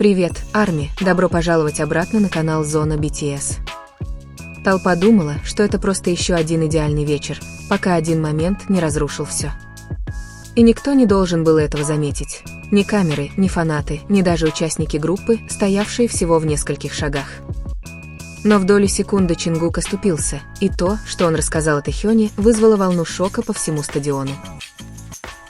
Привет, Арми, добро пожаловать обратно на канал Зона BTS. Толпа думала, что это просто еще один идеальный вечер, пока один момент не разрушил все. И никто не должен был этого заметить. Ни камеры, ни фанаты, ни даже участники группы, стоявшие всего в нескольких шагах. Но в долю секунды Чингук оступился, и то, что он рассказал о Тэхёне, вызвало волну шока по всему стадиону.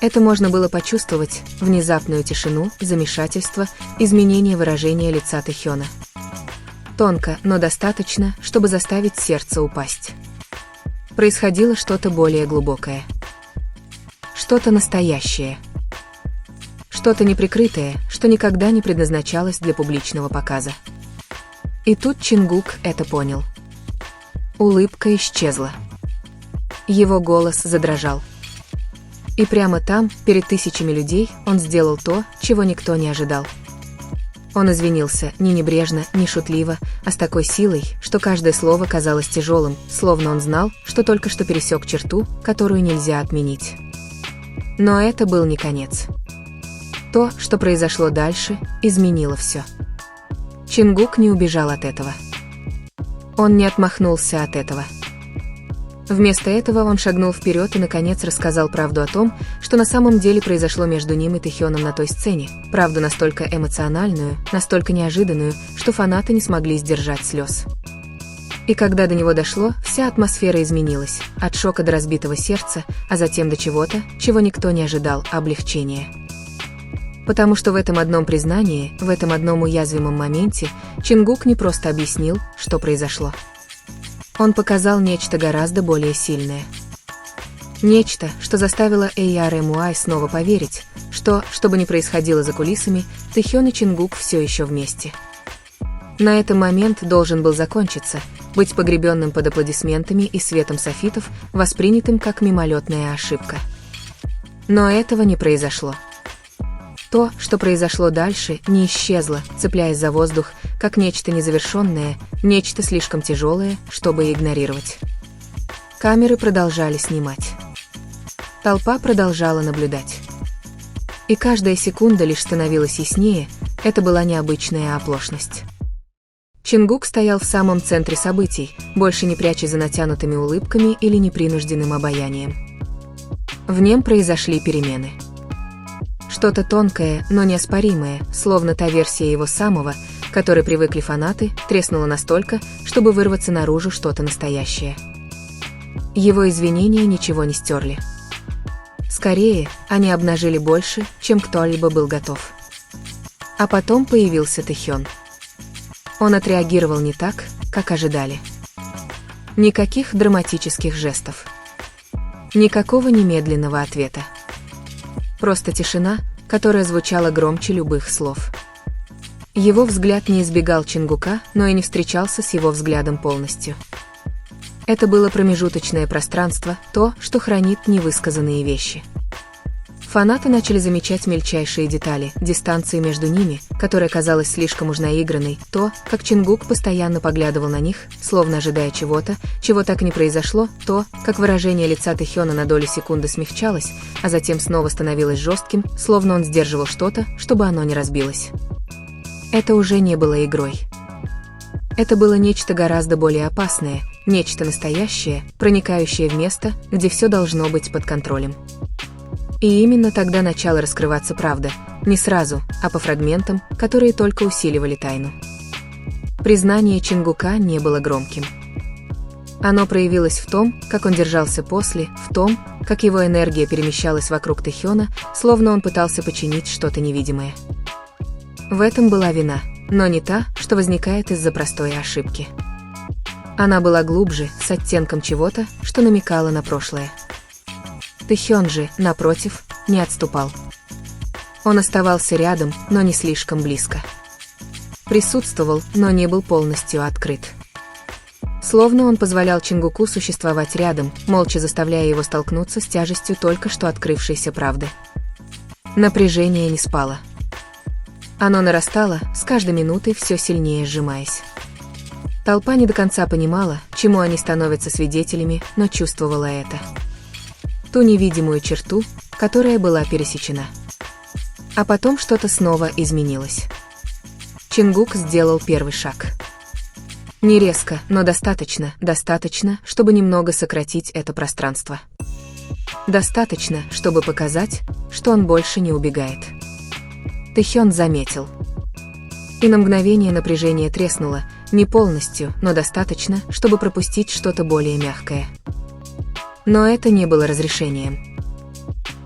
Это можно было почувствовать: внезапную тишину, замешательство, изменение выражения лица Тэхёна. Тонко, но достаточно, чтобы заставить сердце упасть. Происходило что-то более глубокое. Что-то настоящее. Что-то неприкрытое, что никогда не предназначалось для публичного показа. И тут Чингук это понял. Улыбка исчезла. Его голос задрожал. И прямо там, перед тысячами людей, он сделал то, чего никто не ожидал. Он извинился, не небрежно, не шутливо, а с такой силой, что каждое слово казалось тяжелым, словно он знал, что только что пересек черту, которую нельзя отменить. Но это был не конец. То, что произошло дальше, изменило все. Чингук не убежал от этого. Он не отмахнулся от этого. Вместо этого он шагнул вперед и, наконец, рассказал правду о том, что на самом деле произошло между ним и Тэхёном на той сцене, правду настолько эмоциональную, настолько неожиданную, что фанаты не смогли сдержать слез. И когда до него дошло, вся атмосфера изменилась, от шока до разбитого сердца, а затем до чего-то, чего никто не ожидал, облегчения. Потому что в этом одном признании, в этом одном уязвимом моменте, Чингук не просто объяснил, что произошло. Он показал нечто гораздо более сильное. Нечто, что заставило ARMY снова поверить, что бы ни происходило за кулисами, Тэхён и Чингук все еще вместе. На этом момент должен был закончиться, быть погребенным под аплодисментами и светом софитов, воспринятым как мимолетная ошибка. Но этого не произошло. То, что произошло дальше, не исчезло, цепляясь за воздух, как нечто незавершенное, нечто слишком тяжелое, чтобы игнорировать. Камеры продолжали снимать. Толпа продолжала наблюдать. И каждая секунда лишь становилась яснее, это была необычная оплошность. Чингук стоял в самом центре событий, больше не пряча за натянутыми улыбками или непринужденным обаянием. В нем произошли перемены. Что-то тонкое, но неоспоримое, словно та версия его самого, к которой привыкли фанаты, треснула настолько, чтобы вырваться наружу что-то настоящее. Его извинения ничего не стерли. Скорее, они обнажили больше, чем кто-либо был готов. А потом появился Тэхён. Он отреагировал не так, как ожидали. Никаких драматических жестов. Никакого немедленного ответа. Просто тишина, которая звучала громче любых слов. Его взгляд не избегал Чингука, но и не встречался с его взглядом полностью. Это было промежуточное пространство, то, что хранит невысказанные вещи. Фанаты начали замечать мельчайшие детали, дистанцию между ними, которая казалась слишком уж наигранной, то, как Чингук постоянно поглядывал на них, словно ожидая чего-то, чего так и не произошло, то, как выражение лица Тэхёна на долю секунды смягчалось, а затем снова становилось жестким, словно он сдерживал что-то, чтобы оно не разбилось. Это уже не было игрой. Это было нечто гораздо более опасное, нечто настоящее, проникающее в место, где все должно быть под контролем. И именно тогда начала раскрываться правда, не сразу, а по фрагментам, которые только усиливали тайну. Признание Чингука не было громким. Оно проявилось в том, как он держался после, в том, как его энергия перемещалась вокруг Тэхёна, словно он пытался починить что-то невидимое. В этом была вина, но не та, что возникает из-за простой ошибки. Она была глубже, с оттенком чего-то, что намекало на прошлое. Тэхён же, напротив, не отступал. Он оставался рядом, но не слишком близко. Присутствовал, но не был полностью открыт. Словно он позволял Чингуку существовать рядом, молча заставляя его столкнуться с тяжестью только что открывшейся правды. Напряжение не спало. Оно нарастало, с каждой минутой все сильнее сжимаясь. Толпа не до конца понимала, чему они становятся свидетелями, но чувствовала это. Ту невидимую черту, которая была пересечена. А потом что-то снова изменилось. Чингук сделал первый шаг. Не резко, но достаточно, чтобы немного сократить это пространство. Достаточно, чтобы показать, что он больше не убегает. Тэхён заметил. И на мгновение напряжение треснуло, не полностью, но достаточно, чтобы пропустить что-то более мягкое. Но это не было разрешением.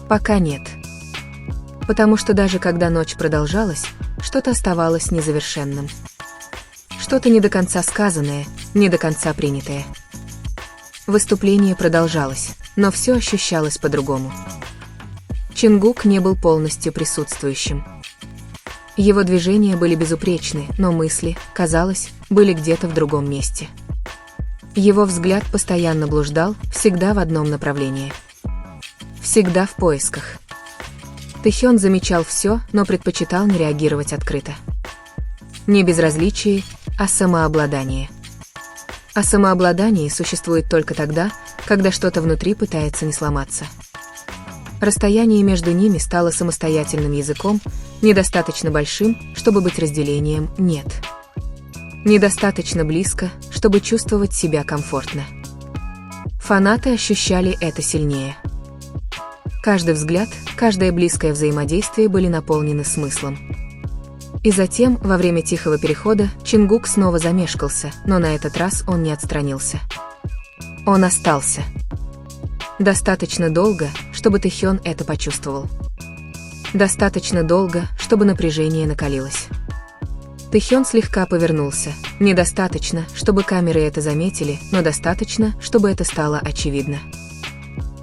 Пока нет. Потому что даже когда ночь продолжалась, что-то оставалось незавершенным. Что-то не до конца сказанное, не до конца принятое. Выступление продолжалось, но все ощущалось по-другому. Чингук не был полностью присутствующим. Его движения были безупречны, но мысли, казалось, были где-то в другом месте. Его взгляд постоянно блуждал, всегда в одном направлении. Всегда в поисках. Тэхён замечал все, но предпочитал не реагировать открыто. Не безразличие, а самообладание. А самообладание существует только тогда, когда что-то внутри пытается не сломаться. Расстояние между ними стало самостоятельным языком, недостаточно большим, чтобы быть разделением «нет». Недостаточно близко, чтобы чувствовать себя комфортно. Фанаты ощущали это сильнее. Каждый взгляд, каждое близкое взаимодействие были наполнены смыслом. И затем, во время тихого перехода, Чингук снова замешкался, но на этот раз он не отстранился. Он остался. Достаточно долго, чтобы Тэхён это почувствовал. Достаточно долго, чтобы напряжение накалилось. Тэхён слегка повернулся. Недостаточно, чтобы камеры это заметили, но достаточно, чтобы это стало очевидно.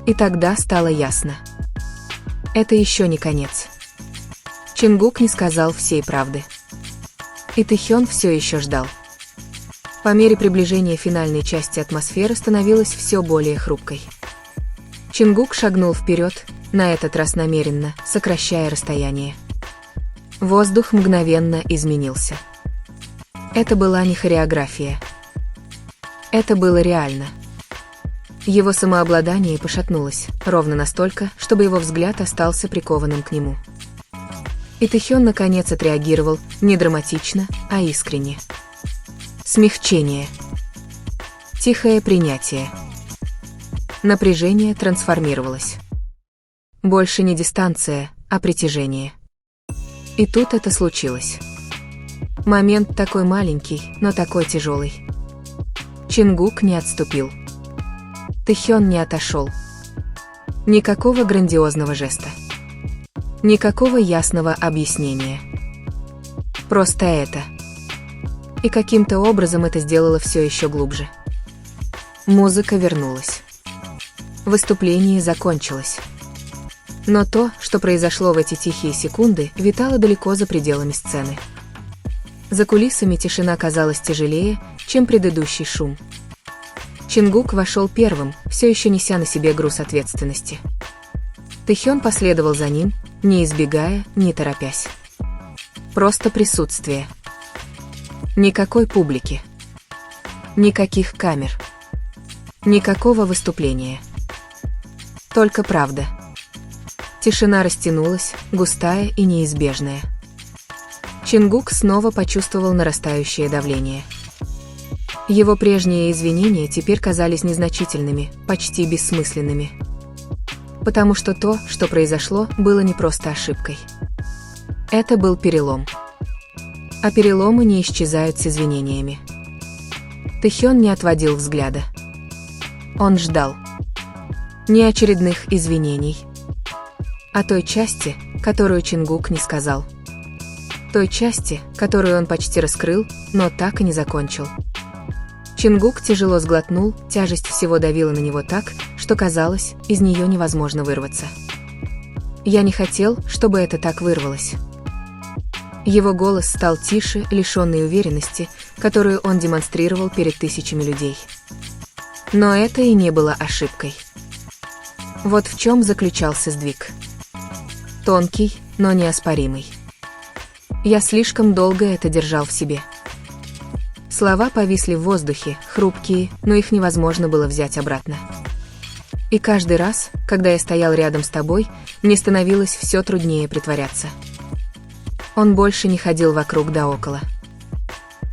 И тогда стало ясно. Это еще не конец. Чингук не сказал всей правды. И Тэхён все еще ждал. По мере приближения финальной части атмосфера становилась все более хрупкой. Чингук шагнул вперед, на этот раз намеренно, сокращая расстояние. Воздух мгновенно изменился. Это была не хореография. Это было реально. Его самообладание пошатнулось, ровно настолько, чтобы его взгляд остался прикованным к нему. И Тэхён наконец отреагировал, не драматично, а искренне. Смягчение. Тихое принятие. Напряжение трансформировалось. Больше не дистанция, а притяжение. И тут это случилось. Момент такой маленький, но такой тяжелый. Чингук не отступил. Тэхён не отошел. Никакого грандиозного жеста. Никакого ясного объяснения. Просто это. И каким-то образом это сделало все еще глубже. Музыка вернулась. Выступление закончилось. Но то, что произошло в эти тихие секунды, витало далеко за пределами сцены. За кулисами тишина казалась тяжелее, чем предыдущий шум. Чингук вошел первым, все еще неся на себе груз ответственности. Тэхён последовал за ним, не избегая, не торопясь. Просто присутствие. Никакой публики. Никаких камер. Никакого выступления. Только правда. Тишина растянулась, густая и неизбежная. Чингук снова почувствовал нарастающее давление. Его прежние извинения теперь казались незначительными, почти бессмысленными. Потому что то, что произошло, было не просто ошибкой. Это был перелом. А переломы не исчезают с извинениями. Тэхён не отводил взгляда. Он ждал. Не очередных извинений, а той части, которую Чингук не сказал. Той части, которую он почти раскрыл, но так и не закончил. Чингук тяжело сглотнул, тяжесть всего давила на него так, что казалось, из нее невозможно вырваться. «Я не хотел, чтобы это так вырвалось». Его голос стал тише, лишенный уверенности, которую он демонстрировал перед тысячами людей. Но это и не было ошибкой. Вот в чем заключался сдвиг. Тонкий, но неоспоримый. Я слишком долго это держал в себе. Слова повисли в воздухе, хрупкие, но их невозможно было взять обратно. И каждый раз, когда я стоял рядом с тобой, мне становилось все труднее притворяться. Он больше не ходил вокруг да около.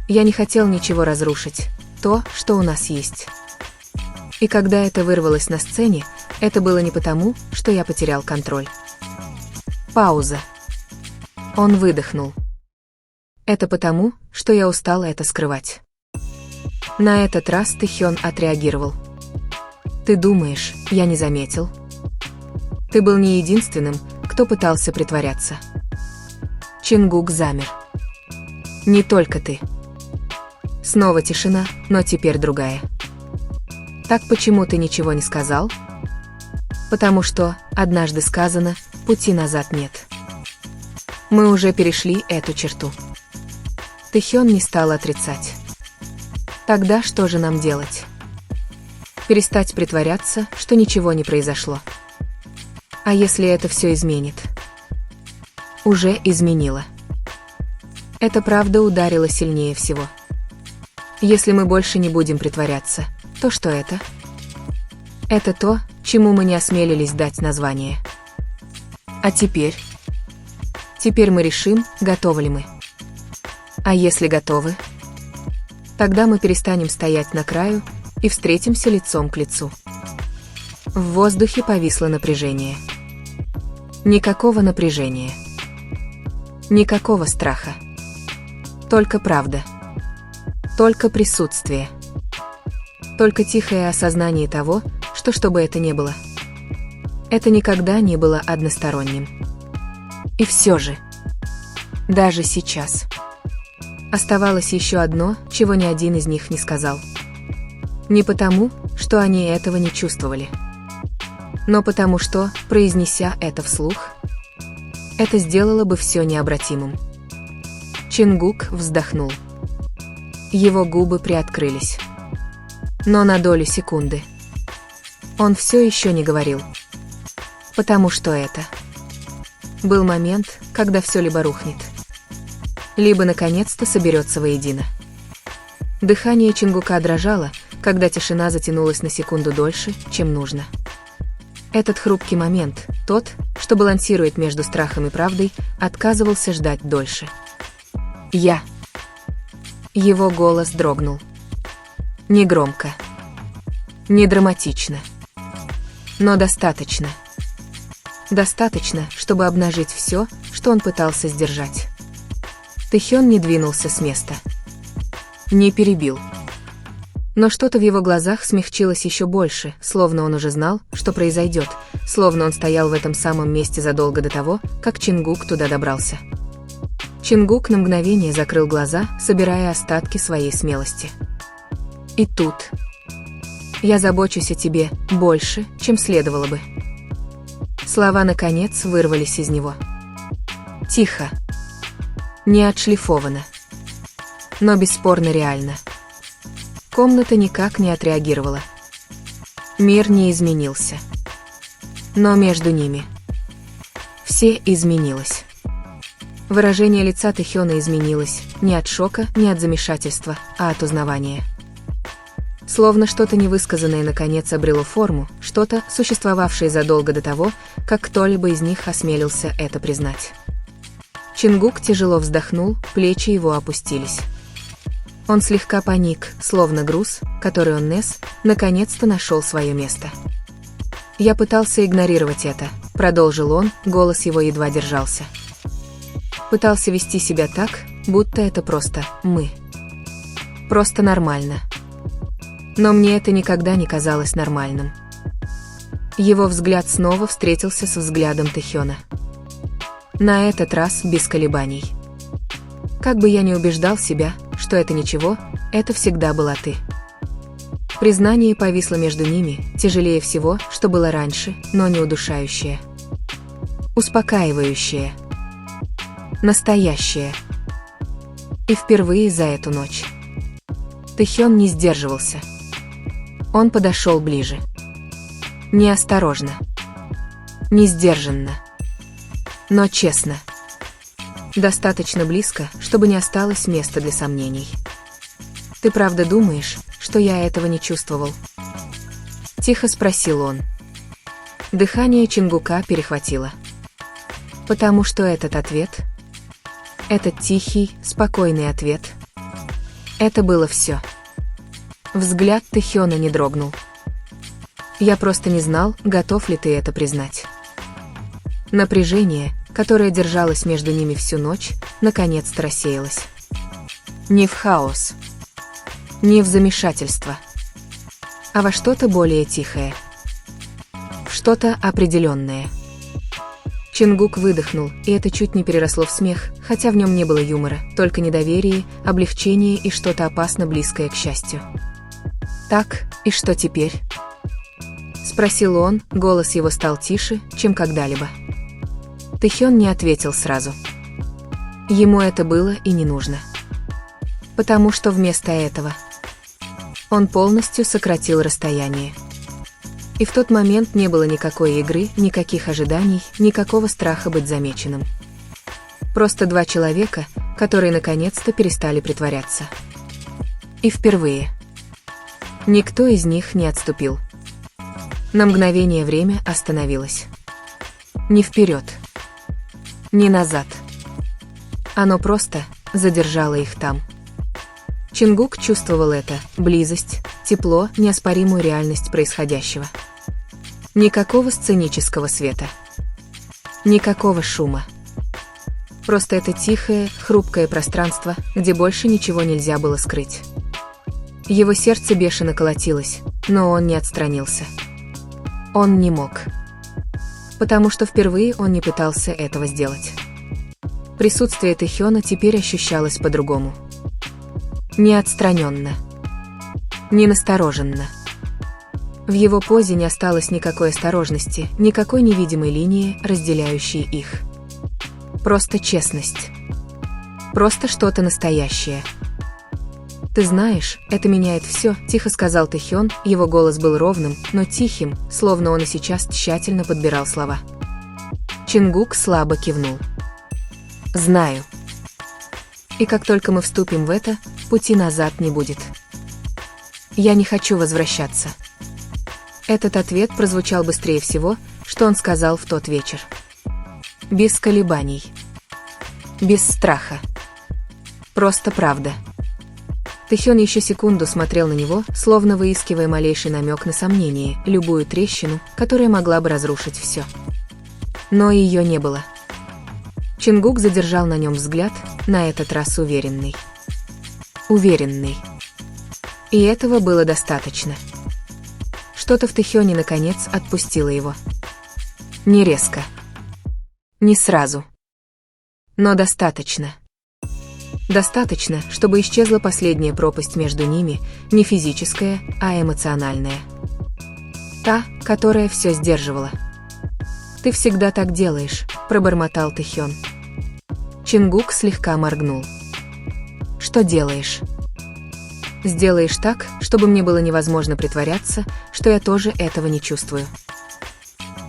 Я не хотел ничего разрушить, то, что у нас есть. И когда это вырвалось на сцене, это было не потому, что я потерял контроль. Пауза. Он выдохнул. Это потому, что я устал это скрывать. На этот раз Тэхён отреагировал. Ты думаешь, я не заметил? Ты был не единственным, кто пытался притворяться. Чингук замер. Не только ты. Снова тишина, но теперь другая. Так почему ты ничего не сказал? Потому что, однажды сказано, пути назад нет. Мы уже перешли эту черту. Тэхён не стал отрицать. Тогда что же нам делать? Перестать притворяться, что ничего не произошло. А если это все изменит? Уже изменило. Эта правда ударила сильнее всего. Если мы больше не будем притворяться, то что это? Это то, чему мы не осмелились дать название. А теперь? Теперь мы решим, готовы ли мы. А если готовы? Тогда мы перестанем стоять на краю и встретимся лицом к лицу. В воздухе повисло напряжение. Никакого напряжения. Никакого страха. Только правда. Только присутствие. Только тихое осознание того, что бы это ни было. Это никогда не было односторонним. И все же, даже сейчас, оставалось еще одно, чего ни один из них не сказал. Не потому, что они этого не чувствовали, но потому что, произнеся это вслух, это сделало бы все необратимым. Чингук вздохнул. Его губы приоткрылись. Но на долю секунды. Он все еще не говорил. Потому что это был момент, когда все либо рухнет, либо наконец-то соберется воедино. Дыхание Чингука дрожало, когда тишина затянулась на секунду дольше, чем нужно. Этот хрупкий момент, тот, что балансирует между страхом и правдой, отказывался ждать дольше. Я. Его голос дрогнул. Не громко. Не драматично. Но достаточно. Достаточно, чтобы обнажить все, что он пытался сдержать. Тэхён не двинулся с места. Не перебил. Но что-то в его глазах смягчилось еще больше, словно он уже знал, что произойдет, словно он стоял в этом самом месте задолго до того, как Чингук туда добрался. Чингук на мгновение закрыл глаза, собирая остатки своей смелости. И тут. Я забочусь о тебе больше, чем следовало бы. Слова наконец вырвались из него. Тихо. Не отшлифовано. Но бесспорно реально. Комната никак не отреагировала. Мир не изменился. Но между ними все изменилось. Выражение лица Тэхёна изменилось, не от шока, не от замешательства, а от узнавания. Словно что-то невысказанное наконец обрело форму, что-то, существовавшее задолго до того, как кто-либо из них осмелился это признать. Чингук тяжело вздохнул, плечи его опустились. Он слегка паник, словно груз, который он нес, наконец-то нашел свое место. «Я пытался игнорировать это», — продолжил он, голос его едва держался. Пытался вести себя так, будто это просто мы. Просто нормально. Но мне это никогда не казалось нормальным. Его взгляд снова встретился с взглядом Тэхёна. На этот раз без колебаний. Как бы я ни убеждал себя, что это ничего, это всегда была ты. Признание повисло между ними, тяжелее всего, что было раньше, но не удушающее. Успокаивающее. Настоящее. И впервые за эту ночь Тэхён не сдерживался. Он подошел ближе. Неосторожно. Не сдержанно. Но честно. Достаточно близко, чтобы не осталось места для сомнений. «Ты правда думаешь, что я этого не чувствовал?» Тихо спросил он. Дыхание Чингука перехватило. Потому что этот ответ Этот тихий, спокойный ответ. Это было все. Взгляд Тэхёна не дрогнул. Я просто не знал, готов ли ты это признать. Напряжение, которое держалось между ними всю ночь, наконец-то рассеялось. Не в хаос, не в замешательство, а во что-то более тихое, в что-то определенное. Чингук выдохнул, и это чуть не переросло в смех, хотя в нем не было юмора, только недоверие, облегчение и что-то опасно близкое к счастью. «Так, и что теперь?» — спросил он, голос его стал тише, чем когда-либо. Тэхён не ответил сразу. Ему это было и не нужно. Потому что вместо этого он полностью сократил расстояние. И в тот момент не было никакой игры, никаких ожиданий, никакого страха быть замеченным. Просто два человека, которые наконец-то перестали притворяться. И впервые никто из них не отступил. На мгновение время остановилось. Не вперед, не назад. Оно просто задержало их там. Чингук чувствовал это, близость, тепло, неоспоримую реальность происходящего. Никакого сценического света. Никакого шума. Просто это тихое, хрупкое пространство, где больше ничего нельзя было скрыть. Его сердце бешено колотилось, но он не отстранился. Он не мог. Потому что впервые он не пытался этого сделать. Присутствие Тэхёна теперь ощущалось по-другому. Не отстраненно. Не настороженно. В его позе не осталось никакой осторожности, никакой невидимой линии, разделяющей их. Просто честность. Просто что-то настоящее. «Ты знаешь, это меняет все», — тихо сказал Тэхён, его голос был ровным, но тихим, словно он и сейчас тщательно подбирал слова. Чингук слабо кивнул. «Знаю. И как только мы вступим в это, пути назад не будет. Я не хочу возвращаться». Этот ответ прозвучал быстрее всего, что он сказал в тот вечер. Без колебаний. Без страха. Просто правда. Тэхён еще секунду смотрел на него, словно выискивая малейший намек на сомнение, любую трещину, которая могла бы разрушить все. Но ее не было. Чингук задержал на нем взгляд, на этот раз уверенный. Уверенный. И этого было достаточно. Что-то в Тэхёне наконец отпустило его. Не резко. Не сразу. Но достаточно. Достаточно, чтобы исчезла последняя пропасть между ними, не физическая, а эмоциональная. Та, которая все сдерживала. «Ты всегда так делаешь», — пробормотал Тэхён. Чингук слегка моргнул. «Что делаешь?» «Сделаешь так, чтобы мне было невозможно притворяться, что я тоже этого не чувствую».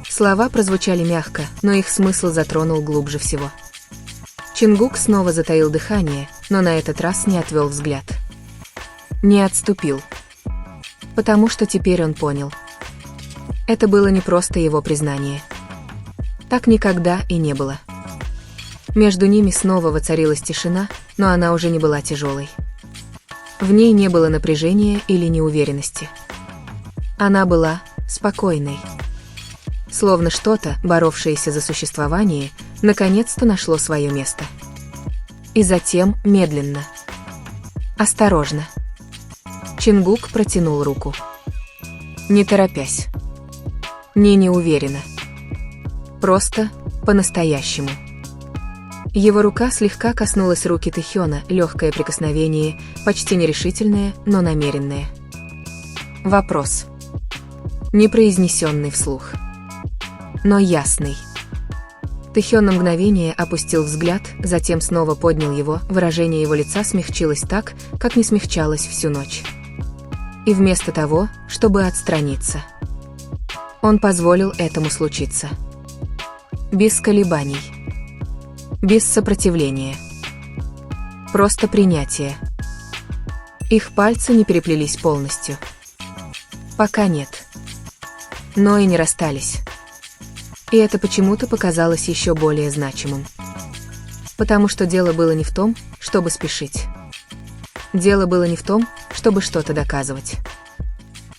Слова прозвучали мягко, но их смысл затронул глубже всего. Чингук снова затаил дыхание, но на этот раз не отвел взгляд. Не отступил. Потому что теперь он понял. Это было не просто его признание. Так никогда и не было. Между ними снова воцарилась тишина, но она уже не была тяжелой. В ней не было напряжения или неуверенности. Она была спокойной. Словно что-то, боровшееся за существование, наконец-то нашло свое место. И затем, медленно, осторожно, Чингук протянул руку. Не торопясь. Не неуверенно. Просто по-настоящему. Его рука слегка коснулась руки Тэхёна, легкое прикосновение, почти нерешительное, но намеренное. Вопрос. Не произнесенный вслух. Но ясный. Тэхён на мгновение опустил взгляд, затем снова поднял его, выражение его лица смягчилось так, как не смягчалось всю ночь. И вместо того, чтобы отстраниться, он позволил этому случиться. Без колебаний. Без сопротивления. Просто принятие. Их пальцы не переплелись полностью. Пока нет. Но и не расстались. И это почему-то показалось еще более значимым. Потому что дело было не в том, чтобы спешить. Дело было не в том, чтобы что-то доказывать.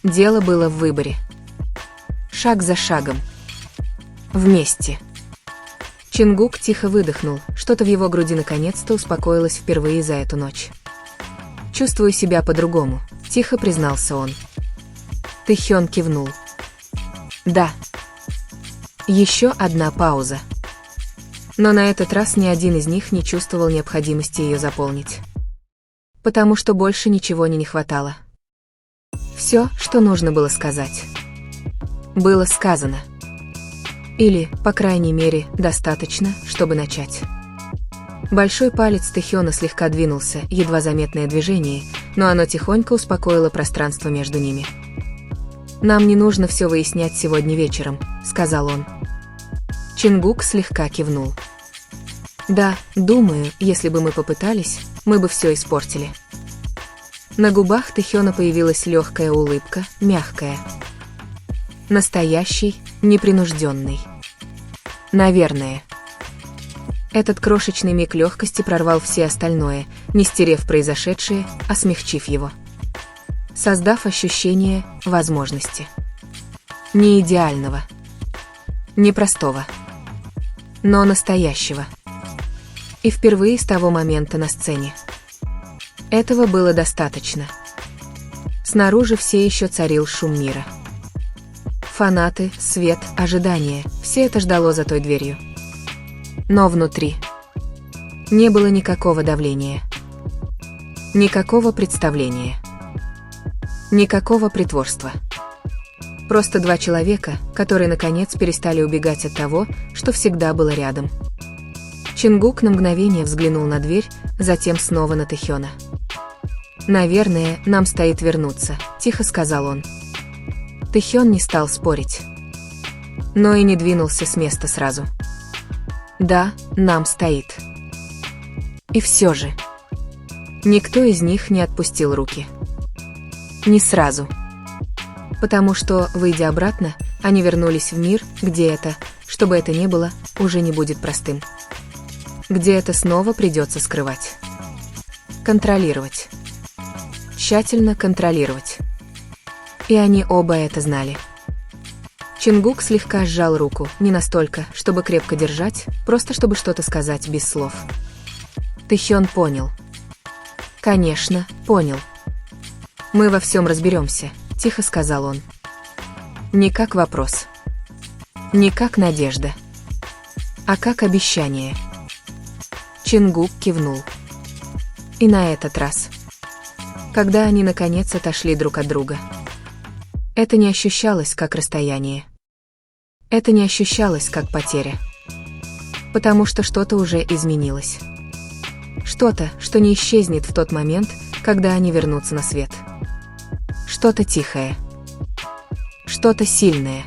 Дело было в выборе. Шаг за шагом. Вместе. Чингук тихо выдохнул, что-то в его груди наконец-то успокоилось впервые за эту ночь. «Чувствую себя по-другому», — тихо признался он. Тэхён кивнул. «Да». Еще одна пауза. Но на этот раз ни один из них не чувствовал необходимости ее заполнить. Потому что больше ничего не хватало. Все, что нужно было сказать, было сказано. Или, по крайней мере, достаточно, чтобы начать. Большой палец Тэхёна слегка двинулся, едва заметное движение, но оно тихонько успокоило пространство между ними. «Нам не нужно все выяснять сегодня вечером», — сказал он. Чингук слегка кивнул. «Да, думаю, если бы мы попытались, мы бы все испортили». На губах Тэхёна появилась легкая улыбка, мягкая. Настоящий, непринужденный. Наверное. Этот крошечный миг легкости прорвал все остальное, не стерев произошедшее, а смягчив его. Создав ощущение возможности. Не идеального. Не простого. Но настоящего. И впервые с того момента на сцене. Этого было достаточно. Снаружи все еще царил шум мира. Фанаты, свет, ожидание – все это ждало за той дверью. Но внутри не было никакого давления. Никакого представления. Никакого притворства. Просто два человека, которые наконец перестали убегать от того, что всегда было рядом. Чингук на мгновение взглянул на дверь, затем снова на Тэхёна. «Наверное, нам стоит вернуться», – тихо сказал он. Тэхён не стал спорить. Но и не двинулся с места сразу. «Да, нам стоит». И все же. Никто из них не отпустил руки. Не сразу. Потому что, выйдя обратно, они вернулись в мир, где это, что бы это ни было, уже не будет простым. Где это снова придется скрывать. Контролировать. Тщательно контролировать. И они оба это знали. Чингук слегка сжал руку, не настолько, чтобы крепко держать, просто чтобы что-то сказать без слов. Тэхён понял. Конечно, понял. «Мы во всем разберемся», — тихо сказал он. Не как вопрос. Не как надежда. А как обещание. Чингук кивнул. И на этот раз. Когда они наконец отошли друг от друга. Это не ощущалось как расстояние. Это не ощущалось как потеря. Потому что что-то уже изменилось. Что-то, что не исчезнет в тот момент, когда они вернутся на свет. Что-то тихое. Что-то сильное.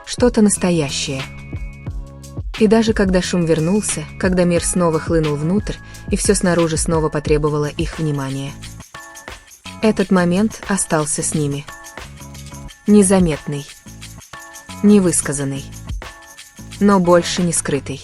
Что-то настоящее. И даже когда шум вернулся, когда мир снова хлынул внутрь, и все снаружи снова потребовало их внимания. Этот момент остался с ними. Незаметный. Невысказанный. Но больше не скрытый.